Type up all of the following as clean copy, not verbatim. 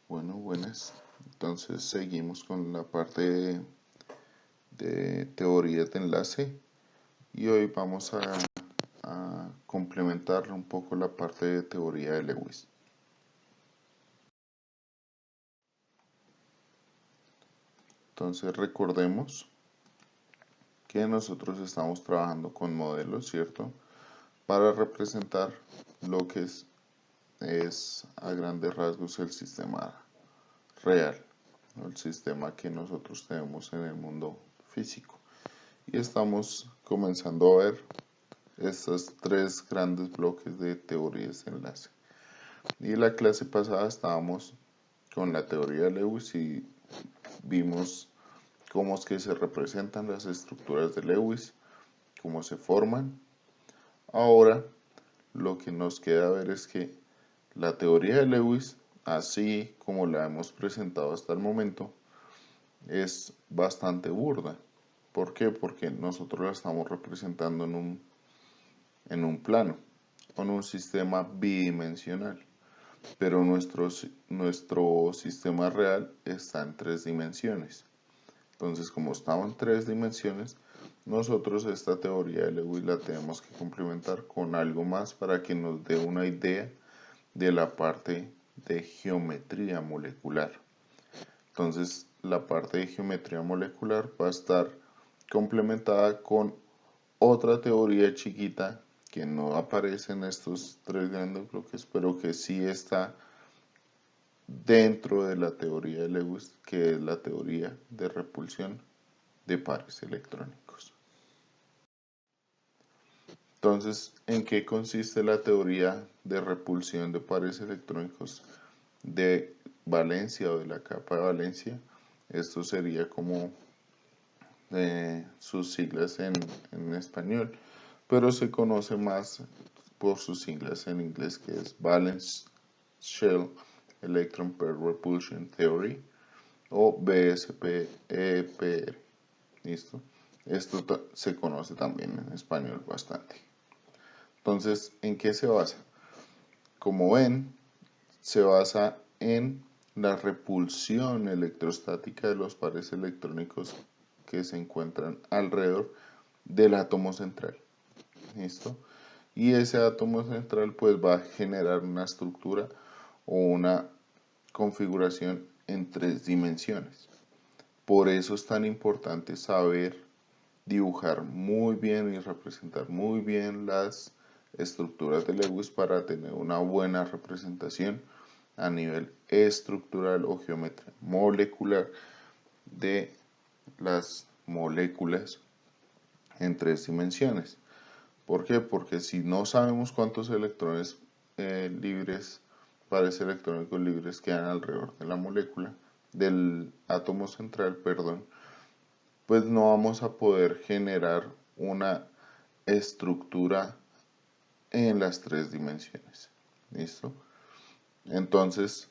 Bueno, buenas. Entonces seguimos con la parte de teorías de enlace y hoy vamos a complementar un poco la parte de teoría de Lewis. Entonces recordemos que nosotros estamos trabajando con modelos, ¿cierto? Para representar lo que es a grandes rasgos el sistema real, ¿no? El sistema que nosotros tenemos en el mundo físico. Y estamos comenzando a ver estos tres grandes bloques de teorías de enlace. Y la clase pasada estábamos con la teoría de Lewis y vimos cómo es que se representan las estructuras de Lewis, cómo se forman. Ahora lo que nos queda ver es que la teoría de Lewis, así como la hemos presentado hasta el momento, es bastante burda. ¿Por qué? Porque nosotros la estamos representando en un plano, con un sistema bidimensional. Pero nuestro sistema real está en tres dimensiones. Entonces, como estaba en tres dimensiones, nosotros esta teoría de Lewis la tenemos que complementar con algo más para que nos dé una idea de la parte de geometría molecular. Entonces, la parte de geometría molecular va a estar complementada con otra teoría chiquita que no aparece en estos tres grandes bloques, pero que sí está dentro de la teoría de Lewis, que es la teoría de repulsión de pares electrónicos. Entonces, ¿en qué consiste la teoría de repulsión de pares electrónicos de valencia o de la capa de valencia? Esto sería como sus siglas en español, pero se conoce más por sus siglas en inglés, que es Valence Shell Electron Pair Repulsion Theory o BSPEPR. ¿Listo? Esto se conoce también en español bastante. Entonces, ¿en qué se basa? Como ven, se basa en la repulsión electrostática de los pares electrónicos que se encuentran alrededor del átomo central. ¿Listo? Y ese átomo central pues va a generar una estructura o una configuración en tres dimensiones. Por eso es tan importante saber dibujar muy bien y representar muy bien las estructuras de Lewis para tener una buena representación a nivel estructural o geometría molecular de las moléculas en tres dimensiones. ¿Por qué? Porque si no sabemos cuántos electrones libres, pares electrónicos libres quedan alrededor de la molécula, del átomo central, perdón, pues no vamos a poder generar una estructura en las tres dimensiones. ¿Listo? Entonces,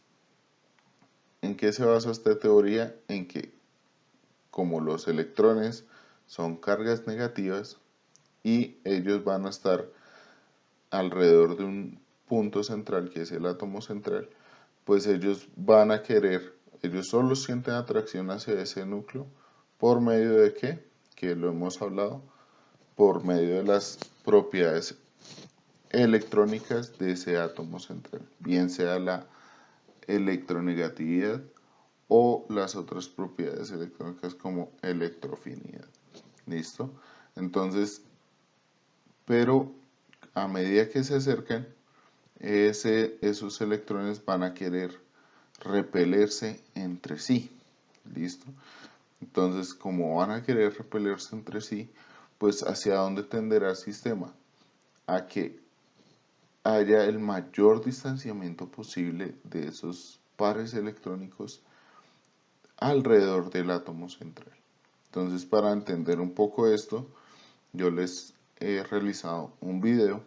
¿en qué se basa esta teoría? En que como los electrones son cargas negativas y ellos van a estar alrededor de un punto central que es el átomo central, pues ellos van a querer, ellos solo sienten atracción hacia ese núcleo por medio de ¿qué? Que lo hemos hablado, por medio de las propiedades electrónicas de ese átomo central, bien sea la electronegatividad o las otras propiedades electrónicas como electroafinidad. ¿Listo? Entonces, pero a medida que se acercan, esos electrones van a querer repelerse entre sí. ¿Listo? Entonces, como van a querer repelerse entre sí, pues hacia dónde tenderá el sistema? A que haya el mayor distanciamiento posible de esos pares electrónicos alrededor del átomo central. Entonces, para entender un poco esto, yo les he realizado un video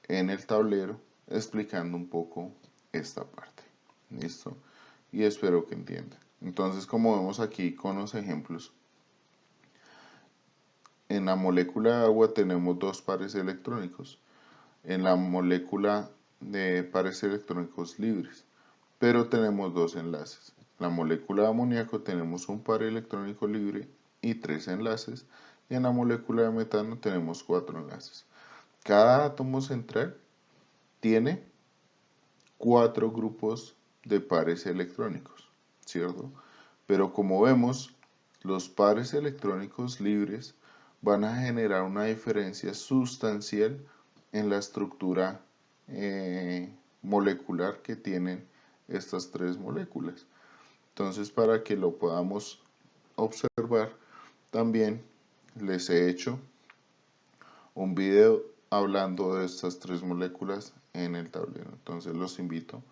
en el tablero explicando un poco esta parte. ¿Listo? Y espero que entiendan. Entonces, como vemos aquí con los ejemplos, en la molécula de agua tenemos dos pares electrónicos. En la molécula de pares electrónicos libres pero tenemos dos enlaces. En la molécula de amoníaco tenemos un par electrónico libre y 3 enlaces, y en la molécula de metano tenemos 4 enlaces. Cada átomo central tiene 4 grupos de pares electrónicos, ¿cierto? Pero como vemos, los pares electrónicos libres van a generar una diferencia sustancial en la estructura molecular que tienen estas 3 moléculas. Entonces, para que lo podamos observar, también les he hecho un video hablando de estas 3 moléculas en el tablero. Entonces los invito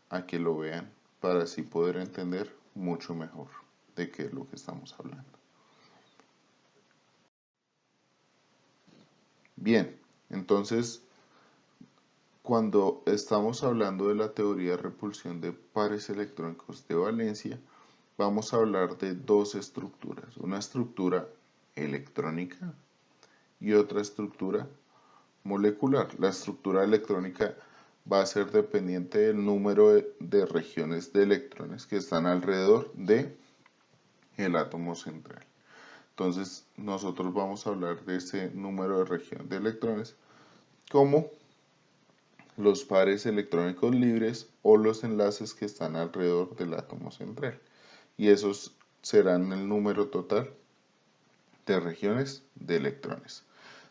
a que lo vean para así poder entender mucho mejor de qué es lo que estamos hablando. Bien, entonces cuando estamos hablando de la teoría de repulsión de pares electrónicos de valencia, vamos a hablar de dos estructuras, una estructura electrónica y otra estructura molecular. La estructura electrónica va a ser dependiente del número de regiones de electrones que están alrededor de el átomo central. Entonces nosotros vamos a hablar de ese número de regiones de electrones como los pares electrónicos libres o los enlaces que están alrededor del átomo central. Y esos serán el número total de regiones de electrones.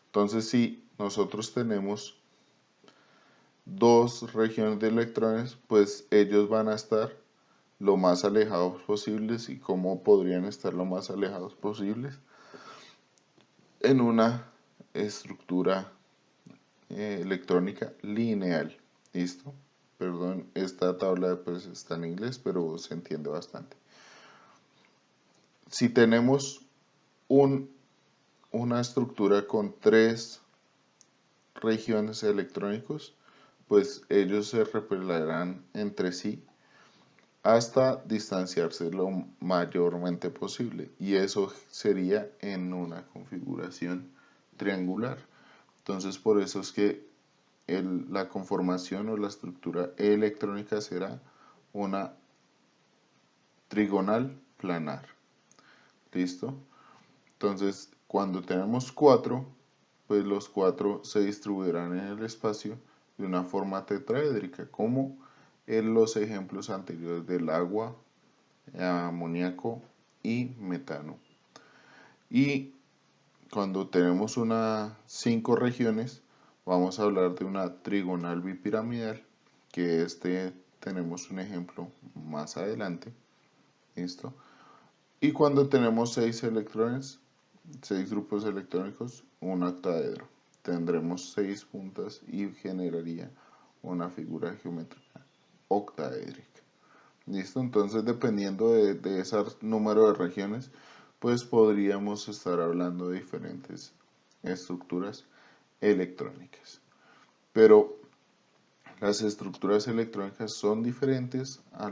Entonces, si nosotros tenemos dos regiones de electrones, pues ellos van a estar lo más alejados posibles. ¿Y cómo podrían estar lo más alejados posibles? En una estructura electrónica lineal. ¿Listo? Perdón, esta tabla pues está en inglés, pero se entiende bastante. Si tenemos una estructura con 3 regiones electrónicos, pues ellos se repelerán entre sí hasta distanciarse lo mayormente posible, y eso sería en una configuración triangular. Entonces por eso es que la conformación o la estructura electrónica será una trigonal planar. ¿Listo? Entonces cuando tenemos 4, pues los 4 se distribuirán en el espacio de una forma tetraédrica, como en los ejemplos anteriores del agua, amoníaco y metano. Y cuando tenemos 5 regiones, vamos a hablar de una trigonal bipiramidal, que tenemos un ejemplo más adelante. ¿Listo? Y cuando tenemos 6 electrones, 6 grupos electrónicos, un octaedro. Tendremos 6 puntas y generaría una figura geométrica octaédrica. ¿Listo? Entonces, dependiendo de ese número de regiones, pues podríamos estar hablando de diferentes estructuras electrónicas. Pero las estructuras electrónicas son diferentes a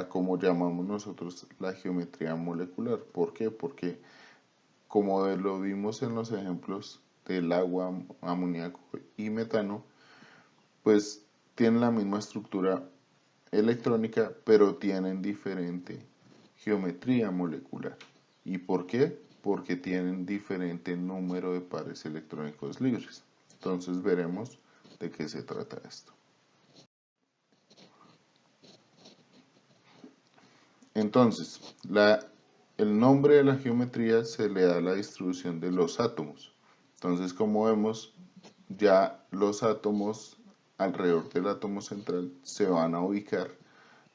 como llamamos nosotros la geometría molecular. ¿Por qué? Porque como lo vimos en los ejemplos del agua, amoníaco y metano, pues tienen la misma estructura electrónica, pero tienen diferente geometría molecular. ¿Y por qué? Porque tienen diferente número de pares electrónicos libres. Entonces veremos de qué se trata esto. Entonces, el nombre de la geometría se le da a la distribución de los átomos. Entonces, como vemos, ya los átomos alrededor del átomo central se van a ubicar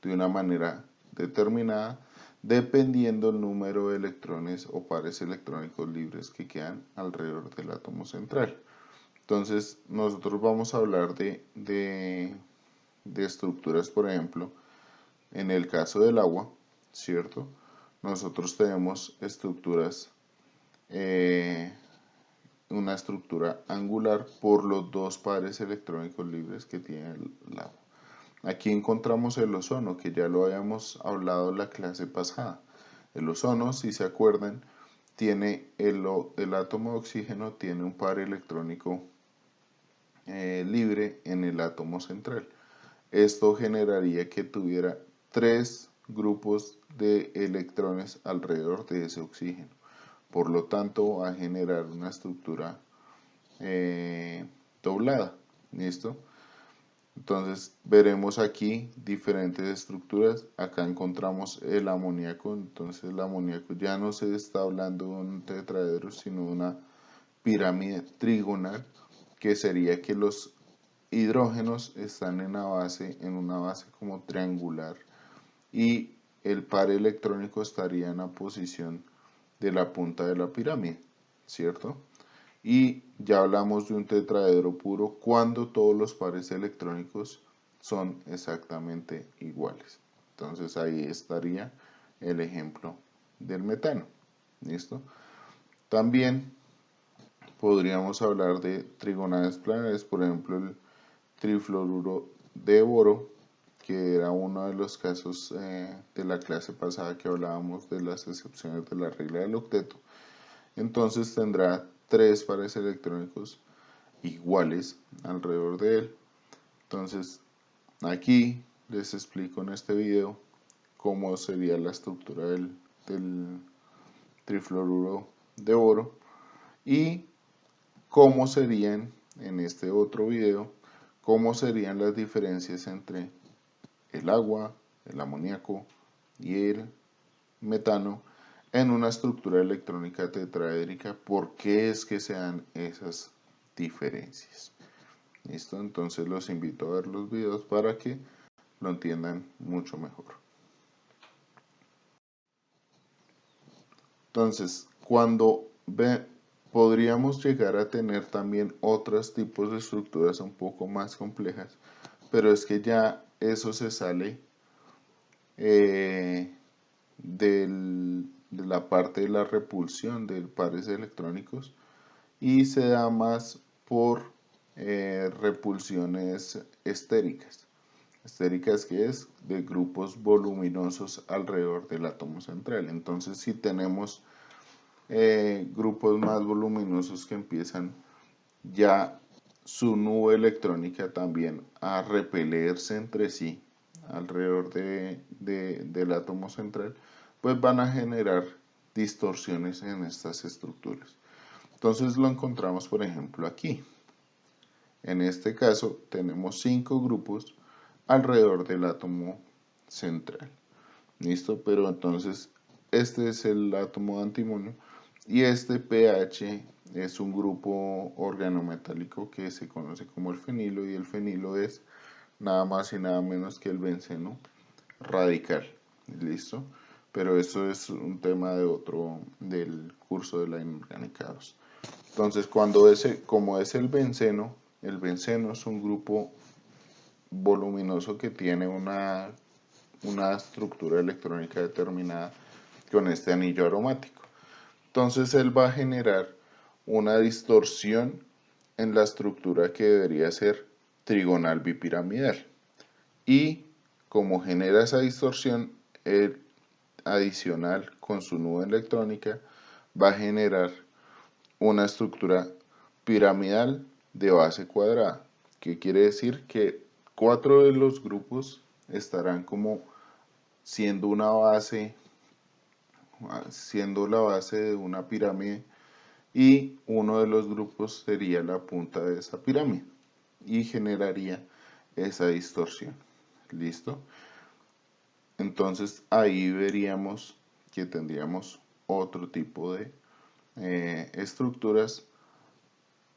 de una manera determinada dependiendo el número de electrones o pares electrónicos libres que quedan alrededor del átomo central. Entonces, nosotros vamos a hablar de estructuras, por ejemplo, en el caso del agua, ¿cierto? Nosotros tenemos estructuras, una estructura angular por los 2 pares electrónicos libres que tiene el agua. Aquí encontramos el ozono, que ya lo habíamos hablado en la clase pasada. El ozono, si se acuerdan, tiene el átomo de oxígeno tiene un par electrónico libre en el átomo central. esto generaría que tuviera 3 grupos de electrones alrededor de ese oxígeno. Por lo tanto, va a generar una estructura doblada. ¿Listo? Entonces veremos aquí diferentes estructuras. Acá encontramos el amoníaco. Entonces el amoníaco ya no se está hablando de un tetraedro, sino de una pirámide trigonal, que sería que los hidrógenos están en una base como triangular, y el par electrónico estaría en la posición de la punta de la pirámide, ¿cierto? Y ya hablamos de un tetraedro puro cuando todos los pares electrónicos son exactamente iguales. Entonces ahí estaría el ejemplo del metano. ¿Listo? También podríamos hablar de trigonales planares, por ejemplo el trifluoruro de boro, que era uno de los casos de la clase pasada que hablábamos de las excepciones de la regla del octeto. Entonces tendrá 3 pares electrónicos iguales alrededor de él. Entonces aquí les explico en este video cómo sería la estructura del trifluoruro de boro, y cómo serían, en este otro video, cómo serían las diferencias entre el agua, el amoníaco y el metano en una estructura electrónica tetraédrica. ¿Por qué es que se dan esas diferencias? ¿Listo? Entonces los invito a ver los videos para que lo entiendan mucho mejor. Entonces, podríamos llegar a tener también otros tipos de estructuras un poco más complejas, pero es que ya eso se sale de la parte de la repulsión de pares electrónicos, y se da más por repulsiones estéricas. Estéricas, que es de grupos voluminosos alrededor del átomo central. Entonces, si tenemos grupos más voluminosos que empiezan ya su nube electrónica también a repelerse entre sí alrededor del átomo central, pues van a generar distorsiones en estas estructuras. Entonces lo encontramos, por ejemplo, aquí. En este caso tenemos 5 grupos alrededor del átomo central. ¿Listo? Pero entonces este es el átomo de antimonio, y este pH es un grupo organometálico que se conoce como el fenilo, y el fenilo es nada más y nada menos que el benceno radical. ¿Listo? Pero eso es un tema del curso de la inorgánica 2. Entonces, como es el benceno es un grupo voluminoso que tiene una estructura electrónica determinada con este anillo aromático. Entonces él va a generar una distorsión en la estructura que debería ser trigonal bipiramidal. Y como genera esa distorsión, el adicional con su nube electrónica va a generar una estructura piramidal de base cuadrada, que quiere decir que 4 de los grupos estarán como siendo la base de una pirámide, y uno de los grupos sería la punta de esa pirámide y generaría esa distorsión. ¿Listo? Entonces ahí veríamos que tendríamos otro tipo de estructuras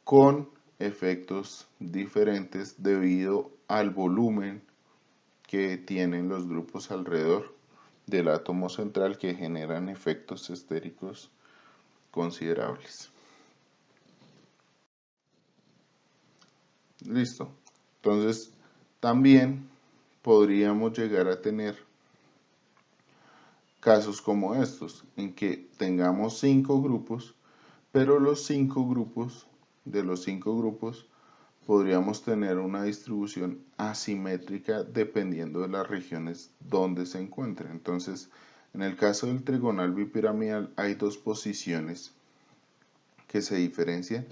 con efectos diferentes debido al volumen que tienen los grupos alrededor del átomo central, que generan efectos estéricos considerables. Listo. Entonces también podríamos llegar a tener casos como estos, en que tengamos 5 grupos, pero de los 5 grupos podríamos tener una distribución asimétrica dependiendo de las regiones donde se encuentren. Entonces, en el caso del trigonal bipiramidal hay 2 posiciones que se diferencian,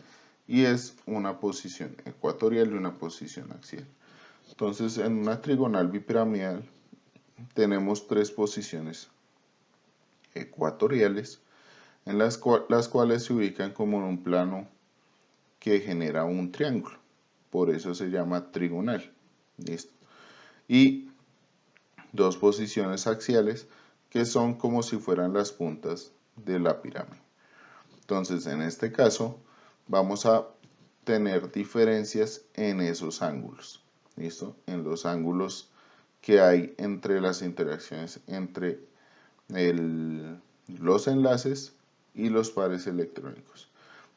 y es una posición ecuatorial y una posición axial. Entonces, en una trigonal bipiramidal tenemos tres posiciones ecuatoriales, en las cuales se ubican como en un plano que genera un triángulo. Por eso se llama trigonal. ¿Listo? Y dos posiciones axiales que son como si fueran las puntas de la pirámide. Entonces, en este caso, vamos a tener diferencias en esos ángulos. ¿Listo? En los ángulos que hay entre las interacciones entre los enlaces y los pares electrónicos.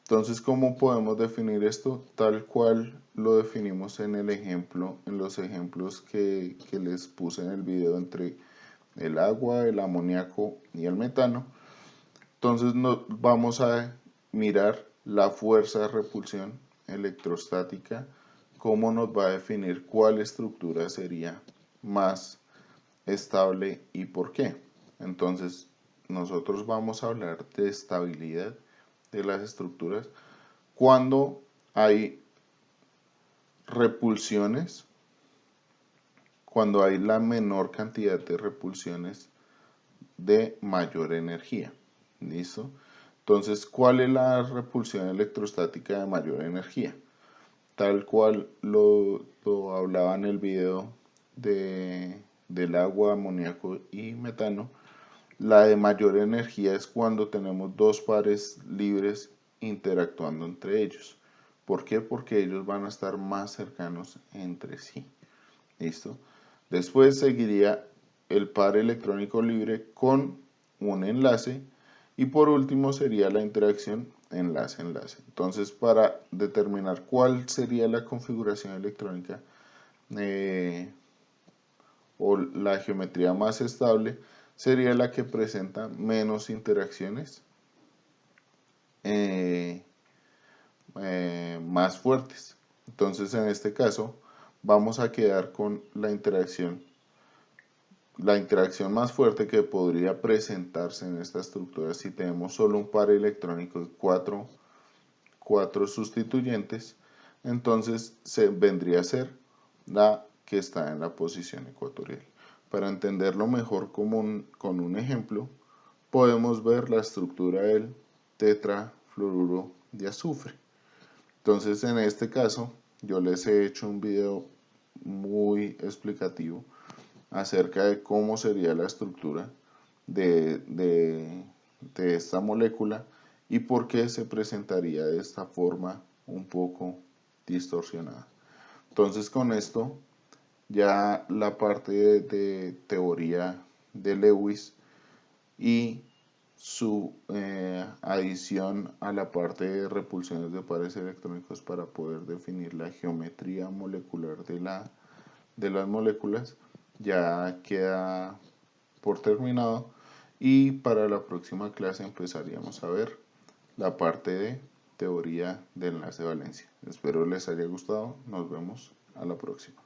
Entonces, ¿cómo podemos definir esto? Tal cual lo definimos en el ejemplo, en los ejemplos que les puse en el video entre el agua, el amoníaco y el metano. Entonces vamos a mirar la fuerza de repulsión electrostática, cómo nos va a definir cuál estructura sería más estable y por qué. Entonces, nosotros vamos a hablar de estabilidad de las estructuras cuando hay repulsiones, cuando hay la menor cantidad de repulsiones de mayor energía. ¿Listo? Entonces, ¿cuál es la repulsión electrostática de mayor energía? Tal cual lo hablaba en el video del agua, amoníaco y metano. La de mayor energía es cuando tenemos dos pares libres interactuando entre ellos. ¿Por qué? Porque ellos van a estar más cercanos entre sí. ¿Listo? Después seguiría el par electrónico libre con un enlace y por último sería la interacción enlace-enlace. Entonces, para determinar cuál sería la configuración electrónica o la geometría más estable, sería la que presenta menos interacciones más fuertes. Entonces, en este caso, vamos a quedar con la interacción más fuerte que podría presentarse en esta estructura si tenemos solo un par electrónico de cuatro sustituyentes. Entonces vendría a ser la que está en la posición ecuatorial. Para entenderlo mejor con un ejemplo, podemos ver la estructura del tetrafluoruro de azufre. Entonces, en este caso, yo les he hecho un video muy explicativo acerca de cómo sería la estructura de esta molécula y por qué se presentaría de esta forma un poco distorsionada. Entonces, con esto ya la parte de teoría de Lewis y su adición a la parte de repulsiones de pares electrónicos para poder definir la geometría molecular de las moléculas ya queda por terminado, y para la próxima clase empezaríamos a ver la parte de teoría del enlace de valencia. Espero les haya gustado, nos vemos a la próxima.